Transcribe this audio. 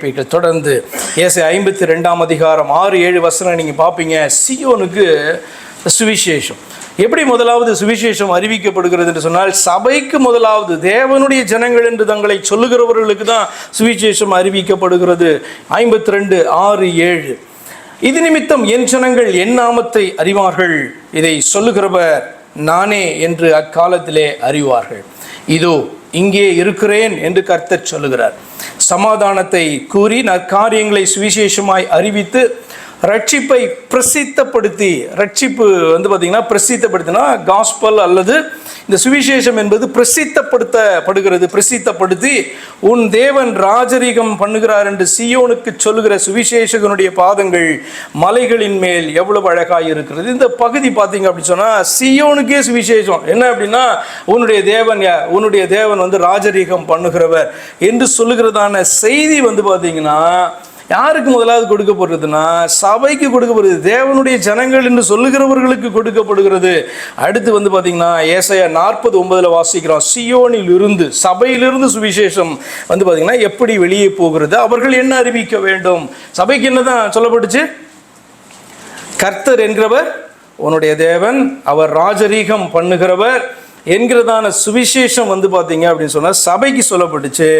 கேட்பீர்கள். தொடர்ந்து ஏசாயா 52:6-7 நீங்கள் பார்ப்பீங்க. சீயோனுக்கு சுவிசேஷம் எப்படி முதலாவது சுவிசேஷம் அறிவிக்கப்படுகிறது என்று சொன்னால், சபைக்கு முதலாவது தேவனுடைய ஜனங்கள் என்று தங்களை சொல்லுகிறவர்களுக்கு தான் சுவிசேஷம் அறிவிக்கப்படுகிறது. 52:6-7 இது நிமித்தம் என் ஜனங்கள் என் நாமத்தை அறிவார்கள், இதை சொல்லுகிறவர் நானே என்று அக்காலத்திலே அறிவார்கள். இதோ இங்கே இருக்கிறேன் என்று கர்த்தர் சொல்லுகிறார். சமாதானத்தை கூறி நற்காரியங்களை சுவிசேஷமாய் அறிவித்து ரட்சிப்பை பிரசித்தப்படுத்தி, ரட்சிப்பு பார்த்தீங்கன்னா பிரசித்தப்படுத்தினா காஸ்பல் அல்லது இந்த சுவிசேஷம் என்பது பிரசித்தப்படுத்தப்படுகிறது. பிரசித்தப்படுத்தி உன் தேவன் ராஜரீகம் பண்ணுகிறார் என்று சீயோனுக்கு சொல்லுகிற சுவிசேஷகனுடைய பாதங்கள் மலைகளின் மேல் எவ்வளவு அழகாக இருக்கிறது. இந்த பகுதி பார்த்தீங்க அப்படின்னு சொன்னால் சீயோனுக்கே சுவிசேஷம் என்ன அப்படின்னா, உன்னுடைய தேவன் ராஜரீகம் பண்ணுகிறவர் என்று சொல்லுகிறதான செய்தி பார்த்தீங்கன்னா யாருக்கு முதலாவது கொடுக்கப்படுறதுன்னா சபைக்கு கொடுக்கப்படுது. தேவனுடைய ஜனங்கள் என்று சொல்லுகிறவர்களுக்கு கொடுக்கப்படுகிறது. அடுத்து பார்த்தீங்கன்னா ஏசாயா 40:9 வாசிக்கிறோம். சியோனில் இருந்து, சபையிலிருந்து சுவிசேஷம் பார்த்தீங்கன்னா எப்படி வெளியே போகிறது, அவர்கள் என்ன அறிவிக்க வேண்டும். சபைக்கு என்னதான் சொல்லப்பட்டுச்சு? கர்த்தர் என்கிறவர் உன்னுடைய தேவன், அவர் ராஜரீகம் பண்ணுகிறவர் என்கிறதான சுவிசேஷம் பார்த்தீங்க அப்படின்னு சொன்னால் சபைக்கு சொல்லப்பட்டுச்சு.